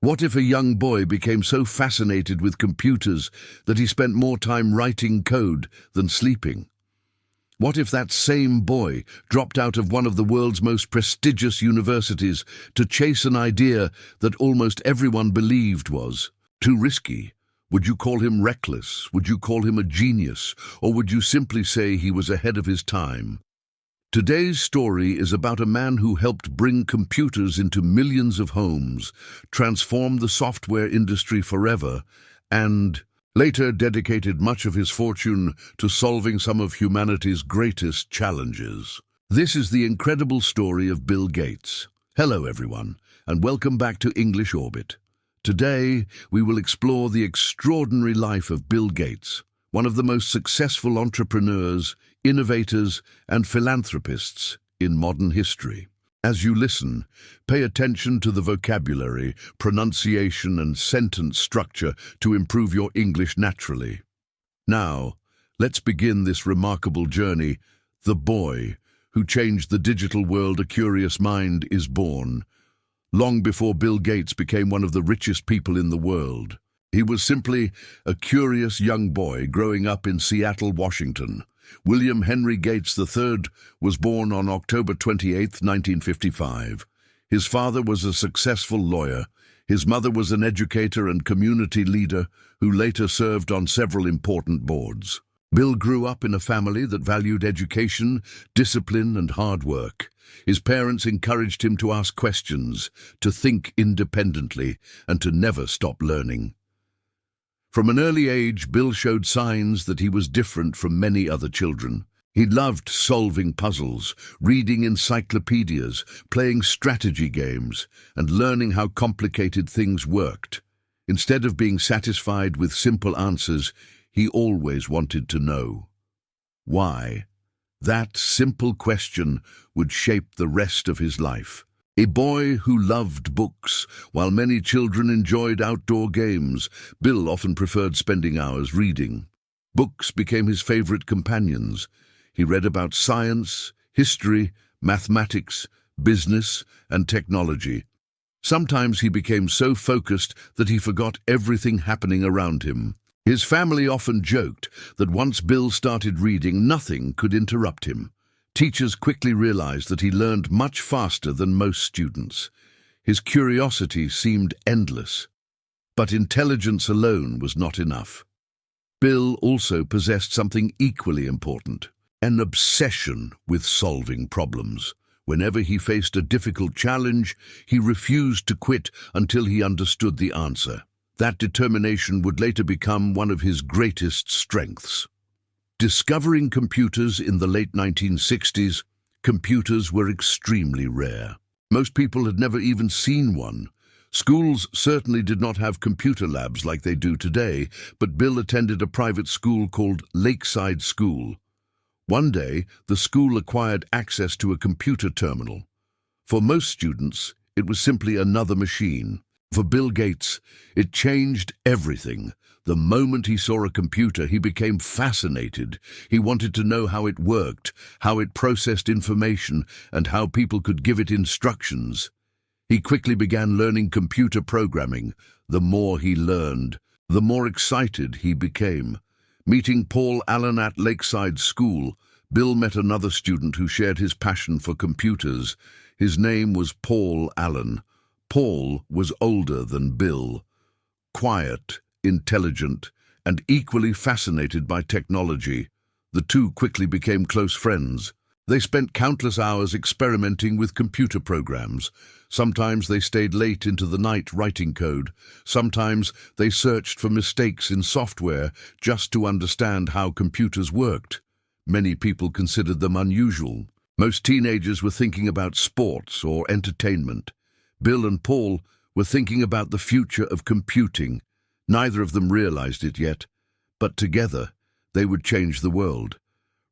What if a young boy became so fascinated with computers that he spent more time writing code than sleeping? What if that same boy dropped out of one of the world's most prestigious universities to chase an idea that almost everyone believed was too risky? Would you call him reckless? Would you call him a genius? Or would you simply say he was ahead of his time? Today's story is about a man who helped bring computers into millions of homes, transform the software industry forever, and later dedicated much of his fortune to solving some of humanity's greatest challenges. This is the incredible story of Bill Gates. Hello everyone, and welcome back to English Orbit. Today, we will explore the extraordinary life of Bill Gates, one of the most successful entrepreneurs, innovators, and philanthropists in modern history. As you listen, pay attention to the vocabulary, pronunciation, and sentence structure to improve your English naturally. Now, let's begin this remarkable journey. The boy who changed the digital world, a curious mind, is born. Long before Bill Gates became one of the richest people in the world, he was simply a curious young boy growing up in Seattle, Washington. William Henry Gates III was born on October 28, 1955. His father was a successful lawyer. His mother was an educator and community leader who later served on several important boards. Bill grew up in a family that valued education, discipline, and hard work. His parents encouraged him to ask questions, to think independently, and to never stop learning. From an early age, Bill showed signs that he was different from many other children. He loved solving puzzles, reading encyclopedias, playing strategy games, and learning how complicated things worked. Instead of being satisfied with simple answers, he always wanted to know why. That simple question would shape the rest of his life. A boy who loved books, while many children enjoyed outdoor games, Bill often preferred spending hours reading. Books became his favorite companions. He read about science, history, mathematics, business, and technology. Sometimes he became so focused that he forgot everything happening around him. His family often joked that once Bill started reading, nothing could interrupt him. Teachers quickly realized that he learned much faster than most students. His curiosity seemed endless. But intelligence alone was not enough. Bill also possessed something equally important: an obsession with solving problems. Whenever he faced a difficult challenge, he refused to quit until he understood the answer. That determination would later become one of his greatest strengths. Discovering computers in the late 1960s, computers were extremely rare. Most people had never even seen one. Schools certainly did not have computer labs like they do today, but Bill attended a private school called Lakeside School. One day, the school acquired access to a computer terminal. For most students, it was simply another machine. For Bill Gates, it changed everything. The moment he saw a computer, he became fascinated. He wanted to know how it worked, how it processed information, and how people could give it instructions. He quickly began learning computer programming. The more he learned, the more excited he became. Meeting Paul Allen at Lakeside School, Bill met another student who shared his passion for computers. His name was Paul Allen. Paul was older than Bill, quiet, intelligent, and equally fascinated by technology. The two quickly became close friends. They spent countless hours experimenting with computer programs. Sometimes they stayed late into the night writing code. Sometimes they searched for mistakes in software just to understand how computers worked. Many people considered them unusual. Most teenagers were thinking about sports or entertainment. Bill and Paul were thinking about the future of computing. Neither of them realized it yet, but together they would change the world.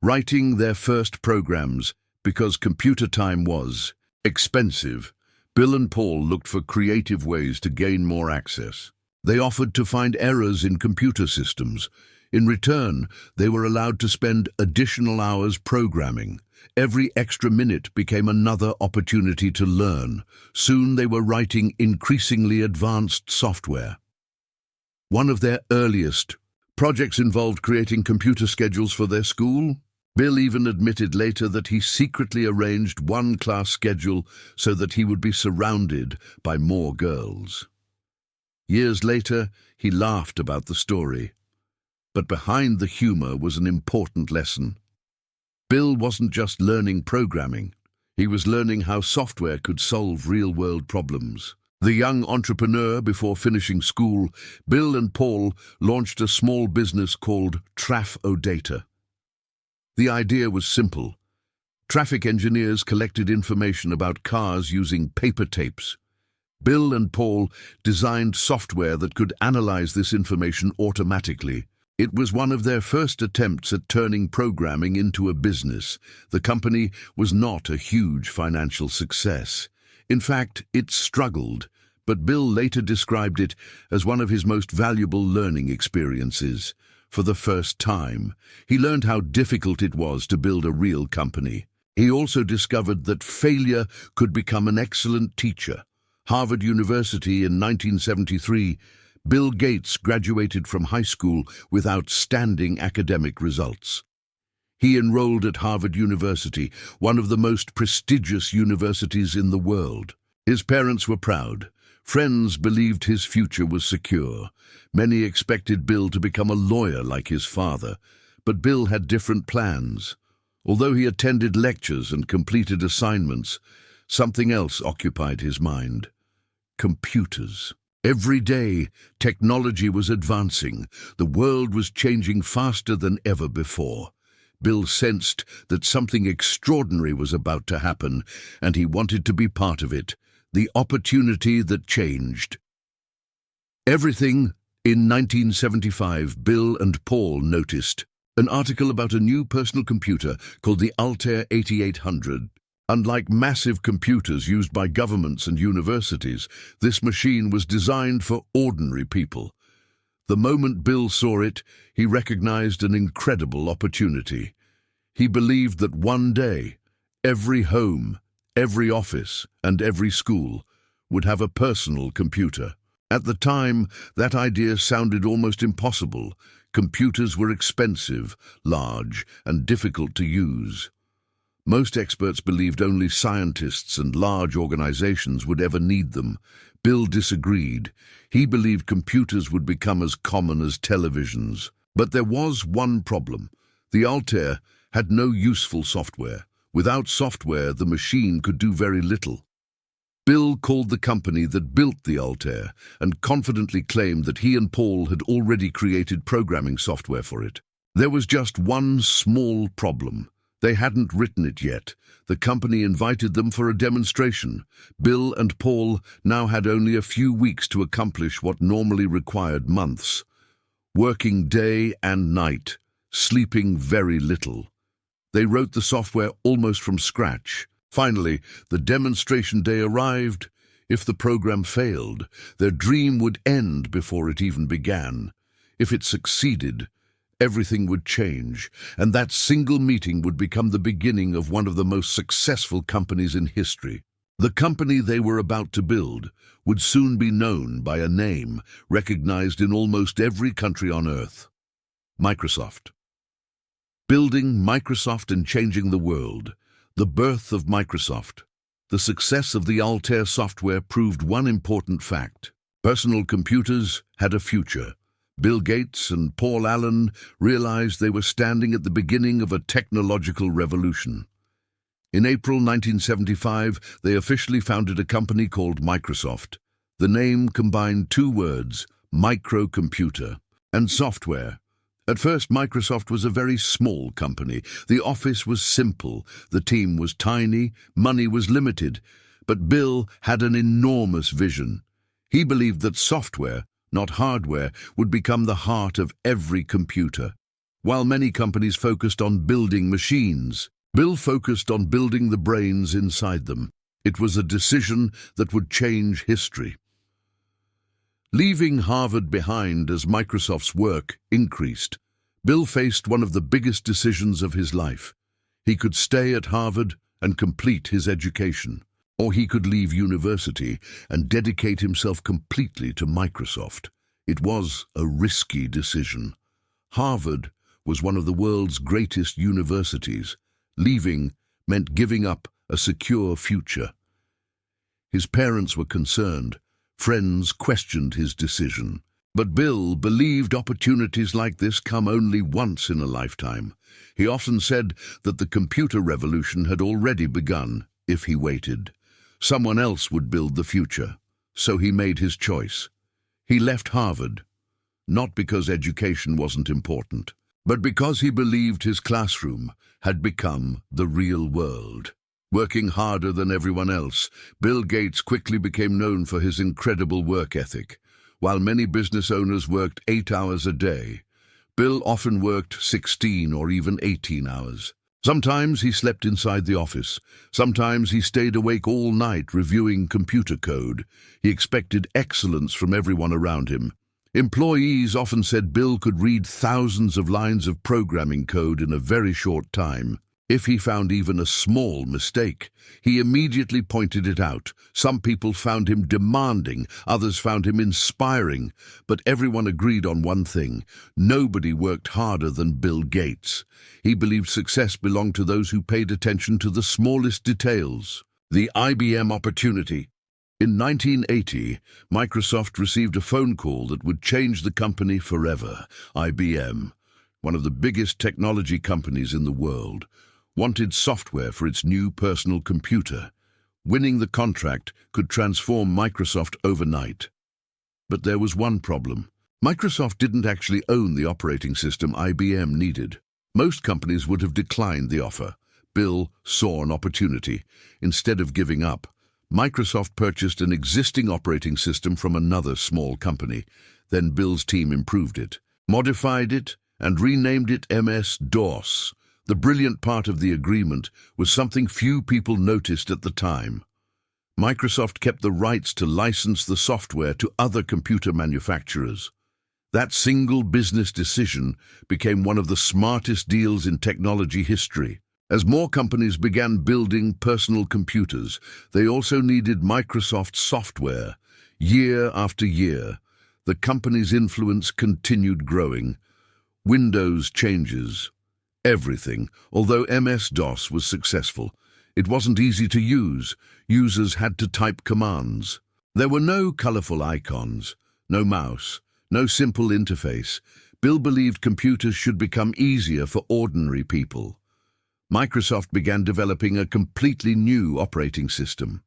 Writing their first programs because computer time was expensive, Bill and Paul looked for creative ways to gain more access. They offered to find errors in computer systems. In return, they were allowed to spend additional hours programming. Every extra minute became another opportunity to learn. Soon they were writing increasingly advanced software. One of their earliest projects involved creating computer schedules for their school. Bill even admitted later that he secretly arranged one class schedule so that he would be surrounded by more girls. Years later, he laughed about the story. But behind the humor was an important lesson. Bill wasn't just learning programming. He was learning how software could solve real-world problems. The young entrepreneur, before finishing school, Bill and Paul launched a small business called Traf-O-Data. The idea was simple. Traffic engineers collected information about cars using paper tapes. Bill and Paul designed software that could analyze this information automatically. It was one of their first attempts at turning programming into a business. The company was not a huge financial success. In fact, it struggled, but Bill later described it as one of his most valuable learning experiences. For the first time, he learned how difficult it was to build a real company. He also discovered that failure could become an excellent teacher. Harvard University in 1973, Bill Gates graduated from high school with outstanding academic results. He enrolled at Harvard University, one of the most prestigious universities in the world. His parents were proud. Friends believed his future was secure. Many expected Bill to become a lawyer like his father, but Bill had different plans. Although he attended lectures and completed assignments, something else occupied his mind: computers. Every day, technology was advancing. The world was changing faster than ever before. Bill sensed that something extraordinary was about to happen, and he wanted to be part of it. The opportunity that changed everything. In 1975, Bill and Paul noticed an article about a new personal computer called the Altair 8800. Unlike massive computers used by governments and universities, this machine was designed for ordinary people. The moment Bill saw it, he recognized an incredible opportunity. He believed that one day, every home, every office, and every school would have a personal computer. At the time, that idea sounded almost impossible. Computers were expensive, large, and difficult to use. Most experts believed only scientists and large organizations would ever need them. Bill disagreed. He believed computers would become as common as televisions. But there was one problem. The Altair had no useful software. Without software, the machine could do very little. Bill called the company that built the Altair and confidently claimed that he and Paul had already created programming software for it. There was just one small problem. They hadn't written it yet. The company invited them for a demonstration. Bill and Paul now had only a few weeks to accomplish what normally required months. Working day and night, sleeping very little. They wrote the software almost from scratch. Finally, the demonstration day arrived. If the program failed, their dream would end before it even began. If it succeeded, everything would change, and that single meeting would become the beginning of one of the most successful companies in history. The company they were about to build would soon be known by a name recognized in almost every country on Earth: Microsoft. Building Microsoft and changing the world. The birth of Microsoft. The success of the Altair software proved one important fact: personal computers had a future. Bill Gates and Paul Allen realized they were standing at the beginning of a technological revolution. In April 1975, they officially founded a company called Microsoft. The name combined two words: microcomputer and software. At first, Microsoft was a very small company. The office was simple, the team was tiny, money was limited. But Bill had an enormous vision. He believed that software, not hardware, would become the heart of every computer. While many companies focused on building machines, Bill focused on building the brains inside them. It was a decision that would change history. Leaving Harvard behind as Microsoft's work increased, Bill faced one of the biggest decisions of his life. He could stay at Harvard and complete his education, or he could leave university and dedicate himself completely to Microsoft. It was a risky decision. Harvard was one of the world's greatest universities. Leaving meant giving up a secure future. His parents were concerned. Friends questioned his decision. But Bill believed opportunities like this come only once in a lifetime. He often said that the computer revolution had already begun if he waited. Someone else would build the future. So he made his choice. He left Harvard, not because education wasn't important, but because he believed his classroom had become the real world. Working harder than everyone else, Bill Gates quickly became known for his incredible work ethic. While many business owners worked 8 hours a day, Bill often worked 16 or even 18 hours. Sometimes he slept inside the office. Sometimes he stayed awake all night reviewing computer code. He expected excellence from everyone around him. Employees often said Bill could read thousands of lines of programming code in a very short time. If he found even a small mistake, he immediately pointed it out. Some people found him demanding, others found him inspiring, but everyone agreed on one thing: nobody worked harder than Bill Gates. He believed success belonged to those who paid attention to the smallest details. The IBM opportunity. In 1980, Microsoft received a phone call that would change the company forever. IBM, one of the biggest technology companies in the world, wanted software for its new personal computer. Winning the contract could transform Microsoft overnight. But there was one problem. Microsoft didn't actually own the operating system IBM needed. Most companies would have declined the offer. Bill saw an opportunity. Instead of giving up, Microsoft purchased an existing operating system from another small company. Then Bill's team improved it, modified it, and renamed it MS-DOS. The brilliant part of the agreement was something few people noticed at the time. Microsoft kept the rights to license the software to other computer manufacturers. That single business decision became one of the smartest deals in technology history. As more companies began building personal computers, they also needed Microsoft software. Year after year, the company's influence continued growing. Windows changes. Everything. Although MS-DOS was successful, it wasn't easy to use. Users had to type commands. There were no colorful icons, no mouse, no simple interface. Bill believed computers should become easier for ordinary people. Microsoft began developing a completely new operating system.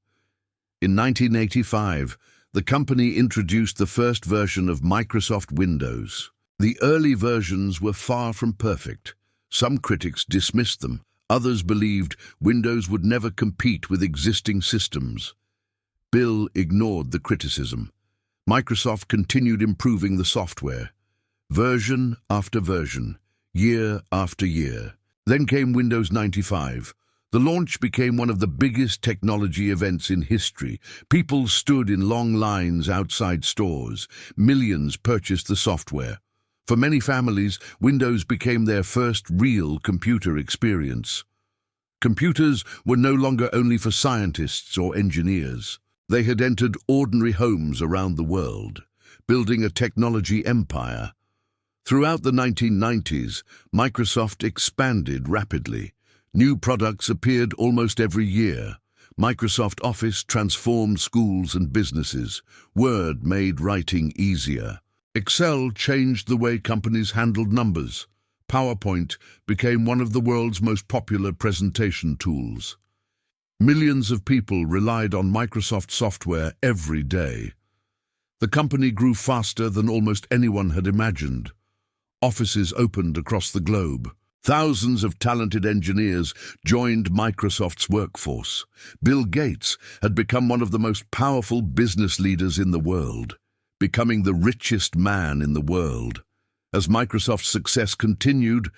In 1985, the company introduced the first version of Microsoft Windows. The early versions were far from perfect. Some critics dismissed them. Others believed Windows would never compete with existing systems. Bill ignored the criticism. Microsoft continued improving the software, version after version, year after year. Then came Windows 95. The launch became one of the biggest technology events in history. People stood in long lines outside stores. Millions purchased the software. For many families, Windows became their first real computer experience. Computers were no longer only for scientists or engineers. They had entered ordinary homes around the world, building a technology empire. Throughout the 1990s, Microsoft expanded rapidly. New products appeared almost every year. Microsoft Office transformed schools and businesses. Word made writing easier. Excel changed the way companies handled numbers. PowerPoint became one of the world's most popular presentation tools. Millions of people relied on Microsoft software every day. The company grew faster than almost anyone had imagined. Offices opened across the globe. Thousands of talented engineers joined Microsoft's workforce. Bill Gates had become one of the most powerful business leaders in the world, becoming the richest man in the world. As Microsoft's success continued,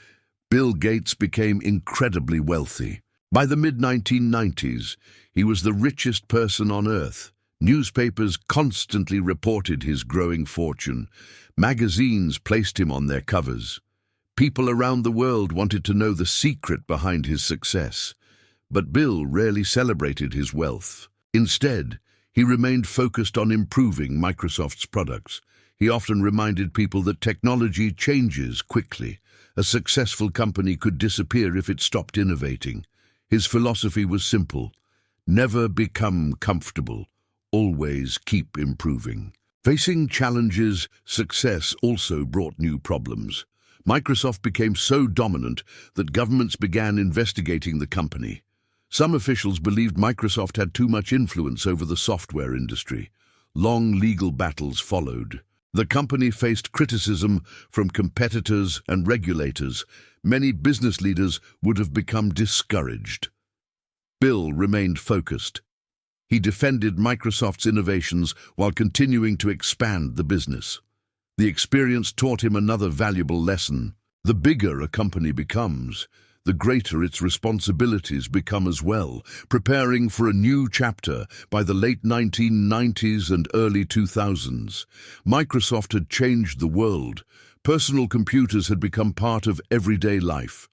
Bill Gates became incredibly wealthy. By the mid-1990s, he was the richest person on Earth. Newspapers constantly reported his growing fortune. Magazines placed him on their covers. People around the world wanted to know the secret behind his success. But Bill rarely celebrated his wealth. Instead, he remained focused on improving Microsoft's products. He often reminded people that technology changes quickly. A successful company could disappear if it stopped innovating. His philosophy was simple: never become comfortable, always keep improving. Facing challenges, success also brought new problems. Microsoft became so dominant that governments began investigating the company. Some officials believed Microsoft had too much influence over the software industry. Long legal battles followed. The company faced criticism from competitors and regulators. Many business leaders would have become discouraged. Bill remained focused. He defended Microsoft's innovations while continuing to expand the business. The experience taught him another valuable lesson. The bigger a company becomes, the greater its responsibilities become as well. Preparing for a new chapter by the late 1990s and early 2000s, Microsoft had changed the world. Personal computers had become part of everyday life.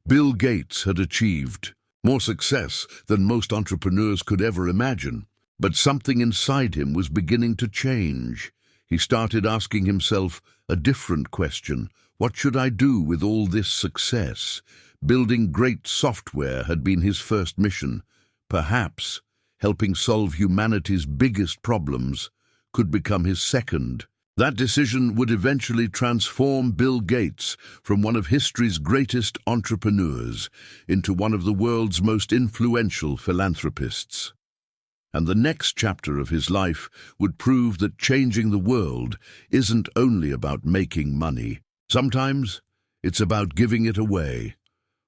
Bill Gates had achieved more success than most entrepreneurs could ever imagine. But something inside him was beginning to change. He started asking himself a different question: what should I do with all this success? Building great software had been his first mission. Perhaps helping solve humanity's biggest problems could become his second. That decision would eventually transform Bill Gates from one of history's greatest entrepreneurs into one of the world's most influential philanthropists. And the next chapter of his life would prove that changing the world isn't only about making money. Sometimes it's about giving it away.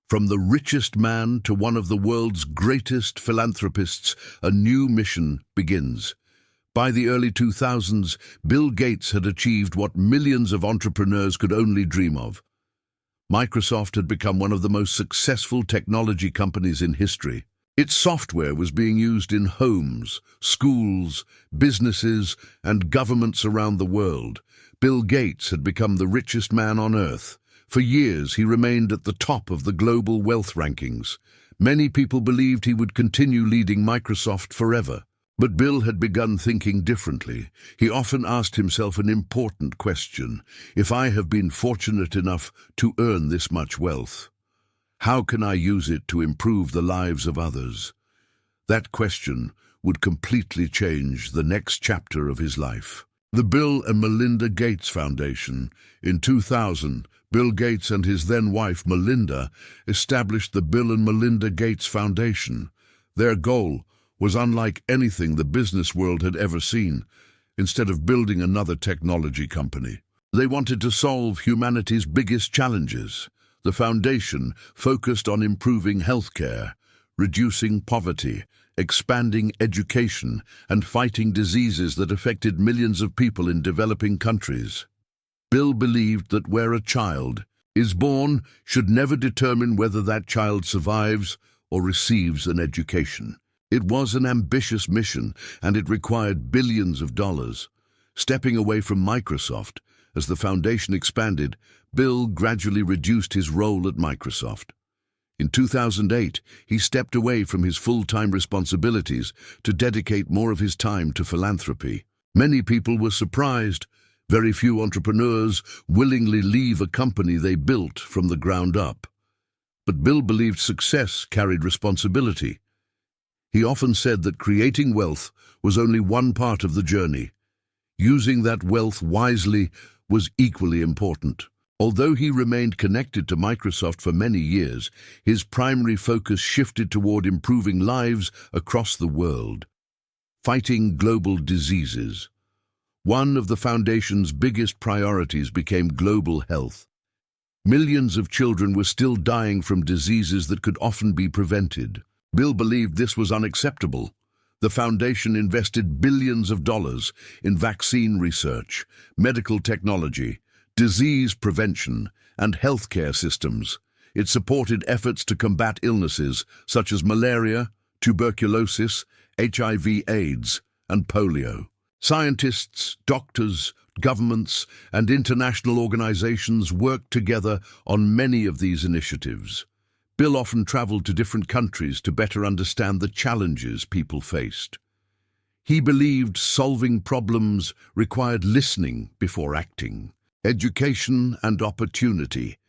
From the richest man to one of the world's greatest philanthropists, a new mission begins. By the early 2000s, Bill Gates had achieved what millions of entrepreneurs could only dream of. Microsoft had become one of the most successful technology companies in history. Its software was being used in homes, schools, businesses, and governments around the world. Bill Gates had become the richest man on earth. For years, he remained at the top of the global wealth rankings. Many people believed he would continue leading Microsoft forever. But Bill had begun thinking differently. He often asked himself an important question: if I have been fortunate enough to earn this much wealth, how can I use it to improve the lives of others? That question would completely change the next chapter of his life. The Bill and Melinda Gates Foundation. In 2000, Bill Gates and his then-wife Melinda established the Bill and Melinda Gates Foundation. Their goal was unlike anything the business world had ever seen. Instead of building another technology company, they wanted to solve humanity's biggest challenges. The foundation focused on improving healthcare, reducing poverty, expanding education, and fighting diseases that affected millions of people in developing countries. Bill believed that where a child is born should never determine whether that child survives or receives an education. It was an ambitious mission, and it required billions of dollars. Stepping away from Microsoft, as the foundation expanded, Bill gradually reduced his role at Microsoft. In 2008, he stepped away from his full-time responsibilities to dedicate more of his time to philanthropy. Many people were surprised. Very few entrepreneurs willingly leave a company they built from the ground up. But Bill believed success carried responsibility. He often said that creating wealth was only one part of the journey. Using that wealth wisely was equally important. Although he remained connected to Microsoft for many years, his primary focus shifted toward improving lives across the world. Fighting global diseases. One of the foundation's biggest priorities became global health. Millions of children were still dying from diseases that could often be prevented. Bill believed this was unacceptable. The foundation invested billions of dollars in vaccine research, medical technology, disease prevention, and healthcare systems. It supported efforts to combat illnesses such as malaria, tuberculosis, HIV/AIDS, and polio. Scientists, doctors, governments, and international organizations worked together on many of these initiatives. Bill often traveled to different countries to better understand the challenges people faced. He believed solving problems required listening before acting. Education and opportunity.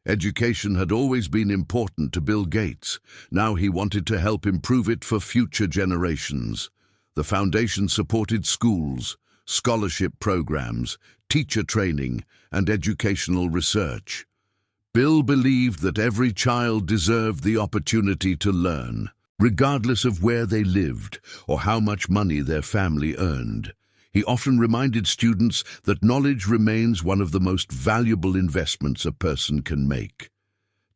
Education had always been important to Bill Gates. Now he wanted to help improve it for future generations. The foundation supported schools, scholarship programs, teacher training, and educational research. Bill believed that every child deserved the opportunity to learn, regardless of where they lived or how much money their family earned. He often reminded students that knowledge remains one of the most valuable investments a person can make.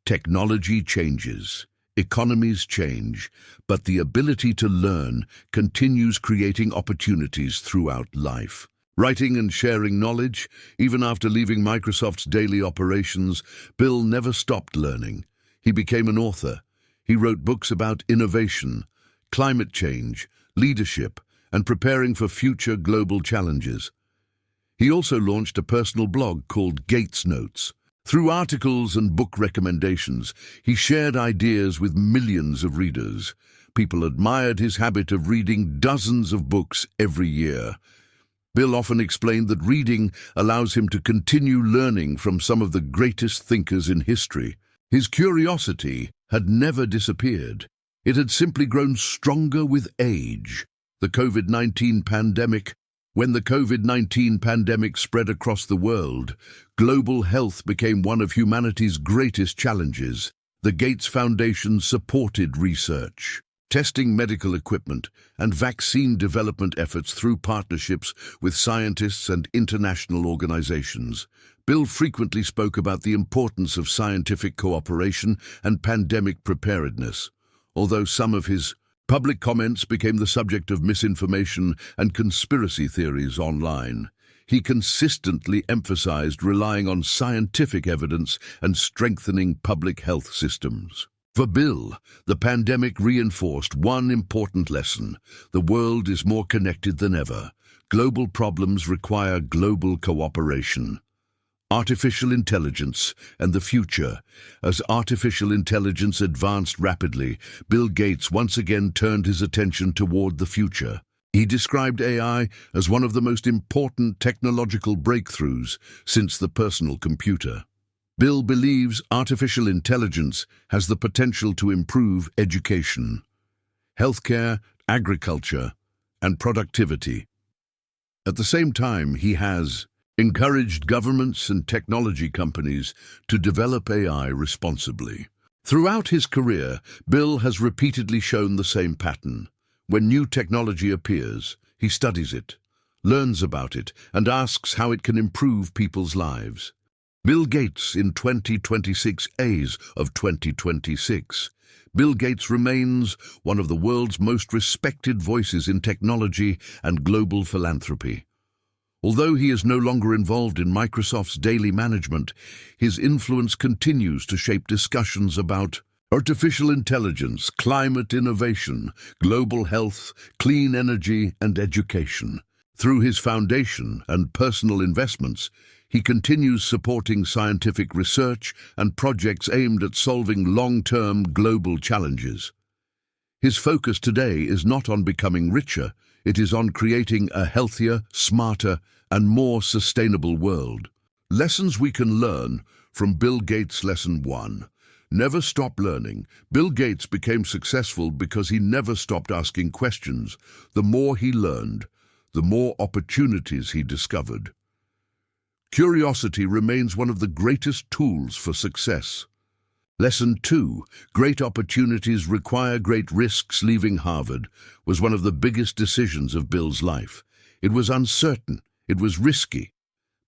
Technology changes, economies change, but the ability to learn continues creating opportunities throughout life. Writing and sharing knowledge, even after leaving Microsoft's daily operations, Bill never stopped learning. He became an author. He wrote books about innovation, climate change, leadership, and preparing for future global challenges. He also launched a personal blog called Gates Notes. Through articles and book recommendations, he shared ideas with millions of readers. People admired his habit of reading dozens of books every year. Bill often explained that reading allows him to continue learning from some of the greatest thinkers in history. His curiosity had never disappeared. It had simply grown stronger with age. The COVID-19 pandemic. When the COVID-19 pandemic spread across the world, global health became one of humanity's greatest challenges. The Gates Foundation supported research, testing medical equipment, and vaccine development efforts through partnerships with scientists and international organizations. Bill frequently spoke about the importance of scientific cooperation and pandemic preparedness. Although some of his public comments became the subject of misinformation and conspiracy theories online, he consistently emphasized relying on scientific evidence and strengthening public health systems. For Bill, the pandemic reinforced one important lesson: the world is more connected than ever. Global problems require global cooperation. Artificial intelligence and the future. As artificial intelligence advanced rapidly, Bill Gates once again turned his attention toward the future. He described AI as one of the most important technological breakthroughs since the personal computer. Bill believes artificial intelligence has the potential to improve education, healthcare, agriculture, and productivity. At the same time, he has encouraged governments and technology companies to develop AI responsibly. Throughout his career, Bill has repeatedly shown the same pattern. When new technology appears, he studies it, learns about it, and asks how it can improve people's lives. Bill Gates in 2026 A's of 2026. Bill Gates remains one of the world's most respected voices in technology and global philanthropy. Although he is no longer involved in Microsoft's daily management, his influence continues to shape discussions about artificial intelligence, climate innovation, global health, clean energy, and education. Through his foundation and personal investments, he continues supporting scientific research and projects aimed at solving long-term global challenges. His focus today is not on becoming richer, it is on creating a healthier, smarter, and more sustainable world. Lessons we can learn from Bill Gates. Lesson 1. Never stop learning. Bill Gates became successful because he never stopped asking questions. The more he learned, the more opportunities he discovered. Curiosity remains one of the greatest tools for success. Lesson 2. Great opportunities require great risks. Leaving Harvard was one of the biggest decisions of Bill's life. It was uncertain, it was risky,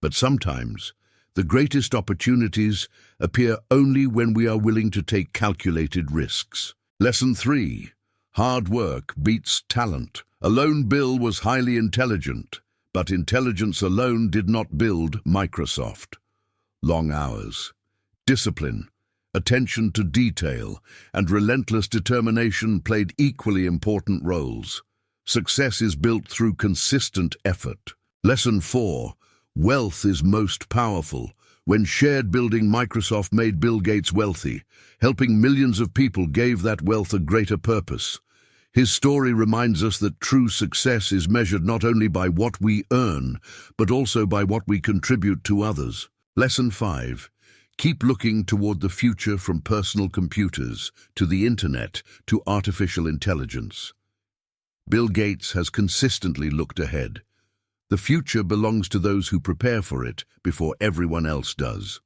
but sometimes the greatest opportunities appear only when we are willing to take calculated risks. Lesson 3. Hard work beats talent. Alone, Bill was highly intelligent, but intelligence alone did not build Microsoft. Long hours, discipline, attention to detail, and relentless determination played equally important roles. Success is built through consistent effort. Lesson 4. Wealth is most powerful. When shared building Microsoft made Bill Gates wealthy, helping millions of people gave that wealth a greater purpose. His story reminds us that true success is measured not only by what we earn, but also by what we contribute to others. Lesson 5. Keep looking toward the future, from personal computers to the internet to artificial intelligence. Bill Gates has consistently looked ahead. The future belongs to those who prepare for it before everyone else does.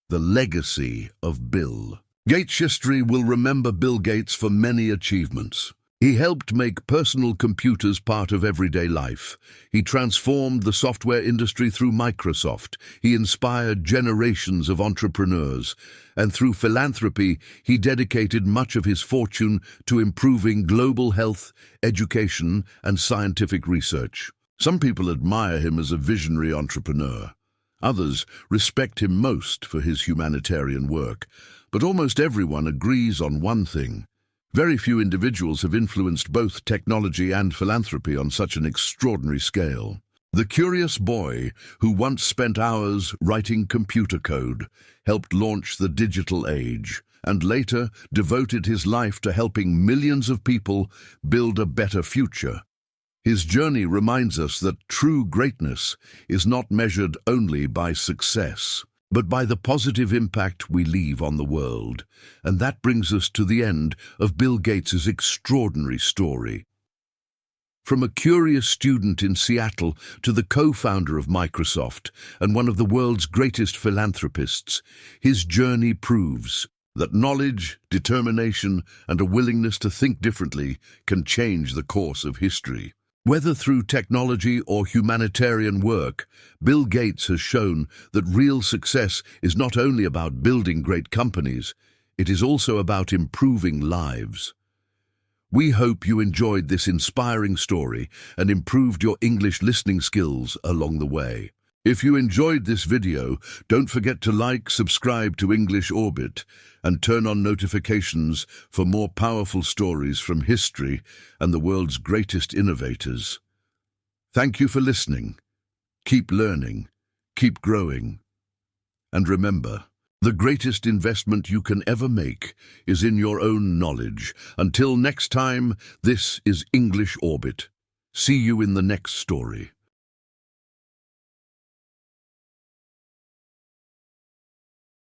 The legacy of Bill. Gates history will remember Bill Gates for many achievements. He helped make personal computers part of everyday life. He transformed the software industry through Microsoft. He inspired generations of entrepreneurs. And through philanthropy, he dedicated much of his fortune to improving global health, education, and scientific research. Some people admire him as a visionary entrepreneur. Others respect him most for his humanitarian work. But almost everyone agrees on one thing. Very few individuals have influenced both technology and philanthropy on such an extraordinary scale. The curious boy who once spent hours writing computer code helped launch the digital age, and later devoted his life to helping millions of people build a better future. His journey reminds us that true greatness is not measured only by success, but by the positive impact we leave on the world. And that brings us to the end of Bill Gates' extraordinary story. From a curious student in Seattle to the co-founder of Microsoft and one of the world's greatest philanthropists, his journey proves that knowledge, determination, and a willingness to think differently can change the course of history. Whether through technology or humanitarian work, Bill Gates has shown that real success is not only about building great companies, it is also about improving lives. We hope you enjoyed this inspiring story and improved your English listening skills along the way. If you enjoyed this video, don't forget to like, subscribe to English Orbit, and turn on notifications for more powerful stories from history and the world's greatest innovators. Thank you for listening. Keep learning, keep growing. And remember, the greatest investment you can ever make is in your own knowledge. Until next time, this is English Orbit. See you in the next story.